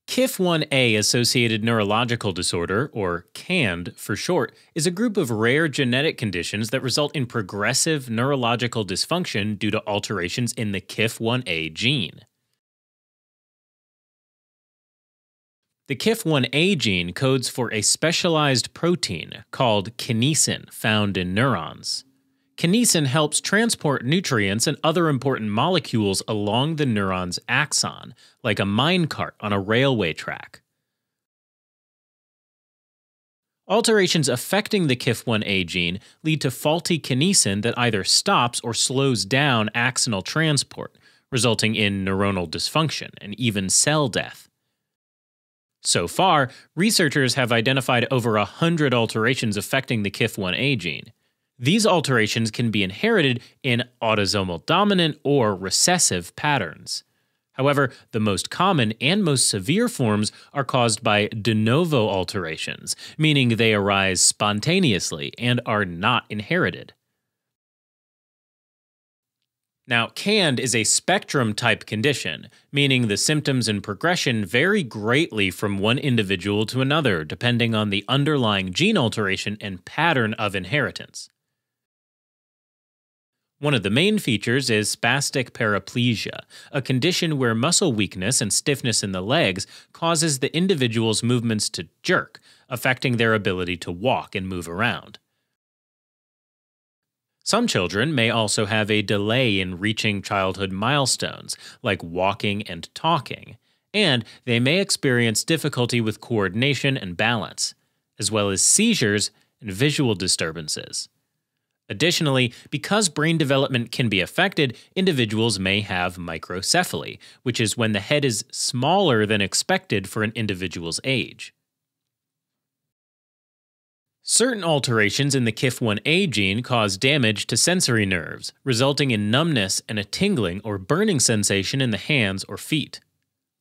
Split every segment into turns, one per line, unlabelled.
KIF1A-associated neurological disorder, or CAND for short, is a group of rare genetic conditions that result in progressive neurological dysfunction due to alterations in the KIF1A gene. The KIF1A gene codes for a specialized protein called kinesin found in neurons. Kinesin helps transport nutrients and other important molecules along the neuron's axon, like a minecart on a railway track. Alterations affecting the KIF1A gene lead to faulty kinesin that either stops or slows down axonal transport, resulting in neuronal dysfunction and even cell death. So far, researchers have identified over 100 alterations affecting the KIF1A gene. These alterations can be inherited in autosomal dominant or recessive patterns. However, the most common and most severe forms are caused by de novo alterations, meaning they arise spontaneously and are not inherited. Now, CAND is a spectrum-type condition, meaning the symptoms and progression vary greatly from one individual to another depending on the underlying gene alteration and pattern of inheritance. One of the main features is spastic paraplegia, a condition where muscle weakness and stiffness in the legs causes the individual's movements to jerk, affecting their ability to walk and move around. Some children may also have a delay in reaching childhood milestones, like walking and talking, and they may experience difficulty with coordination and balance, as well as seizures and visual disturbances. Additionally, because brain development can be affected, individuals may have microcephaly, which is when the head is smaller than expected for an individual's age. Certain alterations in the KIF1A gene cause damage to sensory nerves, resulting in numbness and a tingling or burning sensation in the hands or feet.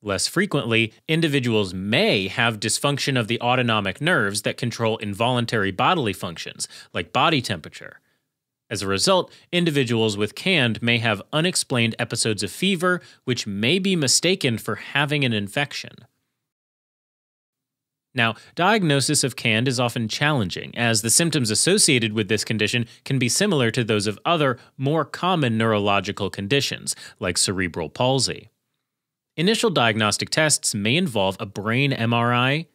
Less frequently, individuals may have dysfunction of the autonomic nerves that control involuntary bodily functions, like body temperature. As a result, individuals with CAND may have unexplained episodes of fever, which may be mistaken for having an infection. Now, diagnosis of CAND is often challenging, as the symptoms associated with this condition can be similar to those of other, more common neurological conditions, like cerebral palsy. Initial diagnostic tests may involve a brain MRI,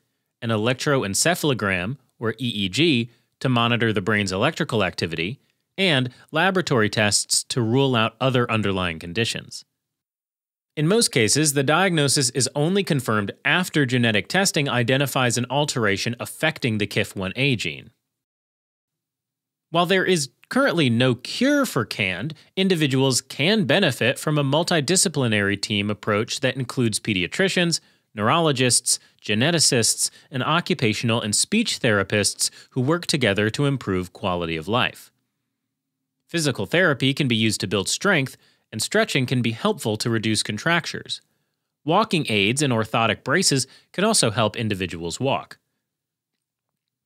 an electroencephalogram, or EEG, to monitor the brain's electrical activity, and laboratory tests to rule out other underlying conditions. In most cases, the diagnosis is only confirmed after genetic testing identifies an alteration affecting the KIF1A gene. While there is currently no cure for CAND, individuals can benefit from a multidisciplinary team approach that includes pediatricians, neurologists, geneticists, and occupational and speech therapists who work together to improve quality of life. Physical therapy can be used to build strength, and stretching can be helpful to reduce contractures. Walking aids and orthotic braces can also help individuals walk.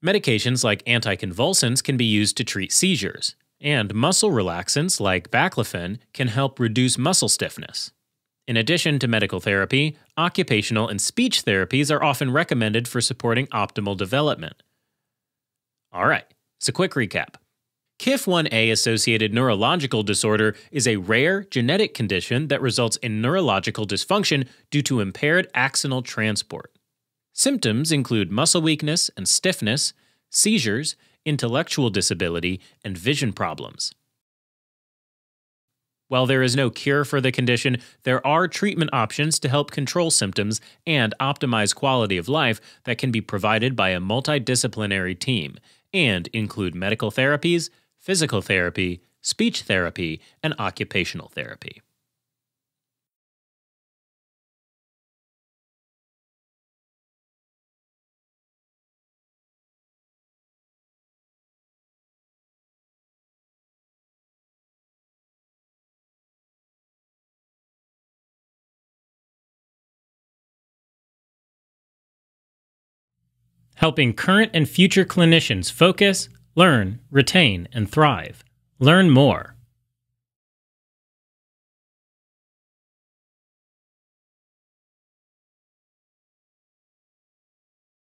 Medications like anticonvulsants can be used to treat seizures, and muscle relaxants like baclofen can help reduce muscle stiffness. In addition to medical therapy, occupational and speech therapies are often recommended for supporting optimal development. Alright, so quick recap. KIF1A-associated neurological disorder is a rare genetic condition that results in neurological dysfunction due to impaired axonal transport. Symptoms include muscle weakness and stiffness, seizures, intellectual disability, and vision problems. While there is no cure for the condition, there are treatment options to help control symptoms and optimize quality of life that can be provided by a multidisciplinary team and include medical therapies, physical therapy, speech therapy, and occupational therapy. Helping current and future clinicians focus, learn, retain, and thrive. Learn more